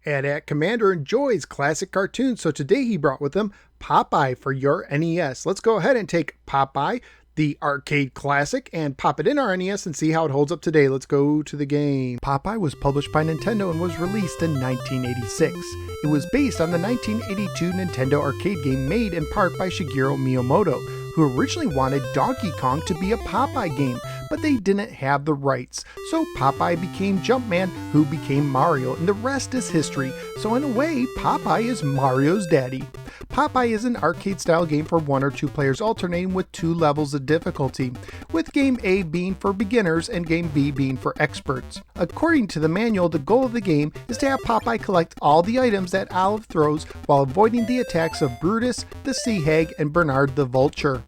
At Commander enjoys classic cartoons, so today he brought with him Popeye for your NES. Let's go ahead and take Popeye, the arcade classic, and pop it in our NES and see how it holds up today. Let's go to the game. Popeye was published by Nintendo and was released in 1986. It was based on the 1982 Nintendo arcade game made in part by Shigeru Miyamoto, who originally wanted Donkey Kong to be a Popeye game, but they didn't have the rights. So Popeye became Jumpman, who became Mario, and the rest is history. So in a way, Popeye is Mario's daddy. Popeye is an arcade-style game for 1 or 2 players alternating with 2 levels of difficulty, with Game A being for beginners and Game B being for experts. According to the manual, the goal of the game is to have Popeye collect all the items that Olive throws while avoiding the attacks of Brutus, the Sea Hag, and Bernard the Vulture.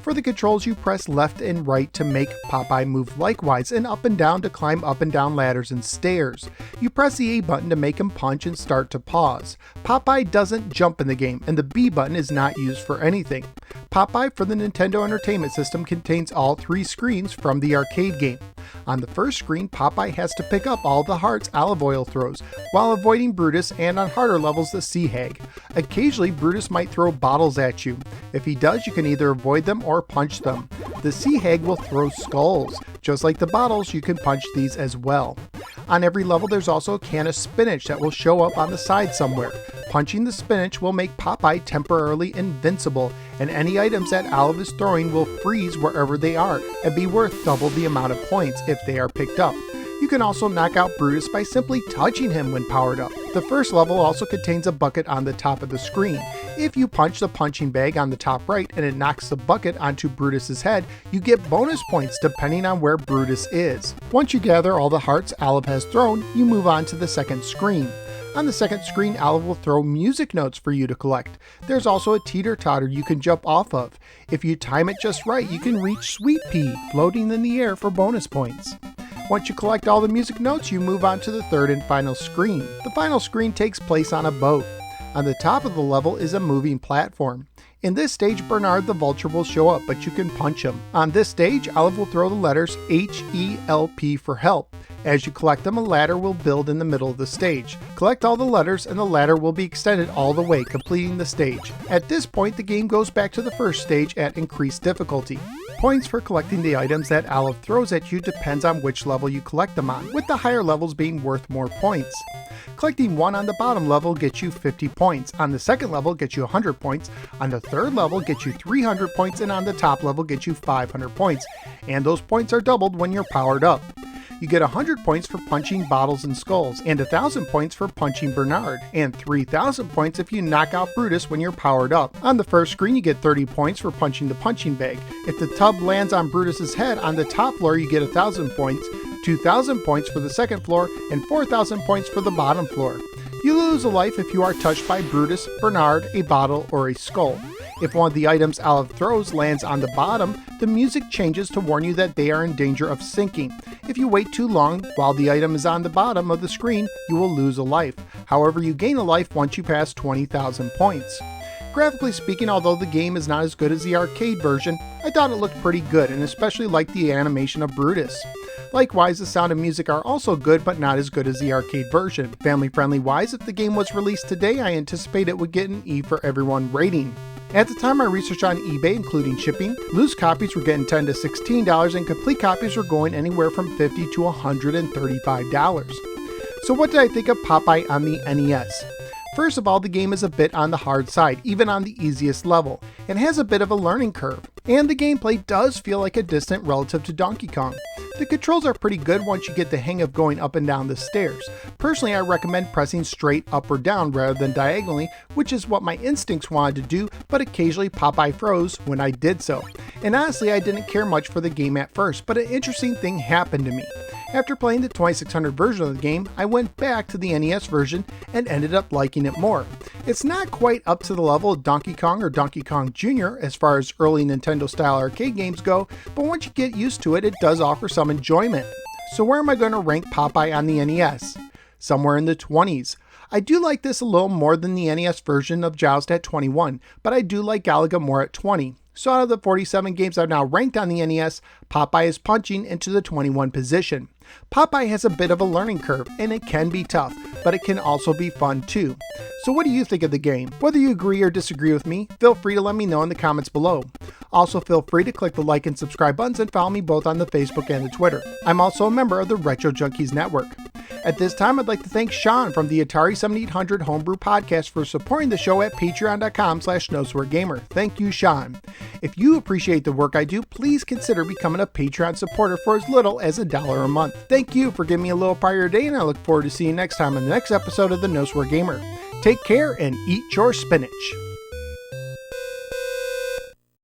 For the controls, you press left and right to make Popeye move likewise, and up and down to climb up and down ladders and stairs. You press the A button to make him punch and start to pause. Popeye doesn't jump in the game, and the B button is not used for anything. Popeye for the Nintendo Entertainment System contains all 3 screens from the arcade game. On the first screen, Popeye has to pick up all the hearts Olive Oyl throws, while avoiding Brutus and on harder levels the Sea Hag. Occasionally, Brutus might throw bottles at you. If he does, you can either avoid them or punch them. The Sea Hag will throw skulls. Just like the bottles, you can punch these as well. On every level, there's also a can of spinach that will show up on the side somewhere. Punching the spinach will make Popeye temporarily invincible, and any items that Olive is throwing will freeze wherever they are and be worth double the amount of points if they are picked up. You can also knock out Brutus by simply touching him when powered up. The first level also contains a bucket on the top of the screen. If you punch the punching bag on the top right and it knocks the bucket onto Brutus's head, you get bonus points depending on where Brutus is. Once you gather all the hearts Olive has thrown, you move on to the second screen. On the second screen, Olive will throw music notes for you to collect. There's also a teeter-totter you can jump off of. If you time it just right, you can reach Sweet Pea, floating in the air for bonus points. Once you collect all the music notes, you move on to the third and final screen. The final screen takes place on a boat. On the top of the level is a moving platform. In this stage, Bernard the Vulture will show up, but you can punch him. On this stage, Olive will throw the letters H-E-L-P for help. As you collect them, a ladder will build in the middle of the stage. Collect all the letters and the ladder will be extended all the way, completing the stage. At this point, the game goes back to the first stage at increased difficulty. Points for collecting the items that Olive throws at you depends on which level you collect them on, with the higher levels being worth more points. Collecting 1 on the bottom level gets you 50 points, on the second level gets you 100 points, on the third level gets you 300 points, and on the top level gets you 500 points, and those points are doubled when you're powered up. You get 100 points for punching bottles and skulls, and 1,000 points for punching Bernard, and 3,000 points if you knock out Brutus when you're powered up. On the first screen, you get 30 points for punching the punching bag. If the tub lands on Brutus's head on the top floor, you get 1,000 points, 2,000 points for the second floor, and 4,000 points for the bottom floor. You lose a life if you are touched by Brutus, Bernard, a bottle, or a skull. If one of the items Olive throws lands on the bottom, the music changes to warn you that they are in danger of sinking. If you wait too long while the item is on the bottom of the screen, you will lose a life. However, you gain a life once you pass 20,000 points. Graphically speaking, although the game is not as good as the arcade version, I thought it looked pretty good and especially liked the animation of Brutus. Likewise, the sound and music are also good, but not as good as the arcade version. Family-friendly wise, if the game was released today, I anticipate it would get an E for everyone rating. At the time, my research on eBay, including shipping, loose copies were getting $10 to $16 and complete copies were going anywhere from $50 to $135. So what did I think of Popeye on the NES? First of all, the game is a bit on the hard side, even on the easiest level, and has a bit of a learning curve. And the gameplay does feel like a distant relative to Donkey Kong. The controls are pretty good once you get the hang of going up and down the stairs. Personally, I recommend pressing straight up or down rather than diagonally, which is what my instincts wanted to do, but occasionally Popeye froze when I did so. And honestly, I didn't care much for the game at first, but an interesting thing happened to me. After playing the 2600 version of the game, I went back to the NES version and ended up liking it more. It's not quite up to the level of Donkey Kong or Donkey Kong Jr. as far as early Nintendo style arcade games go, but once you get used to it, it does offer some enjoyment. So where am I going to rank Popeye on the NES? Somewhere in the 20s. I do like this a little more than the NES version of Joust at 21, but I do like Galaga more at 20. So out of the 47 games I've now ranked on the NES, Popeye is punching into the 21 position. Popeye has a bit of a learning curve, and it can be tough, but it can also be fun too. So what do you think of the game? Whether you agree or disagree with me, feel free to let me know in the comments below. Also feel free to click the like and subscribe buttons and follow me both on the Facebook and the Twitter. I'm also a member of the Retro Junkies Network. At this time, I'd like to thank Sean from the Atari 7800 Homebrew Podcast for supporting the show at patreon.com/NoSwearGamer. Thank you, Sean. If you appreciate the work I do, please consider becoming a Patreon supporter for as little as $1 a month. Thank you for giving me a little part of your day, and I look forward to seeing you next time on the next episode of the No Swear Gamer. Take care and eat your spinach.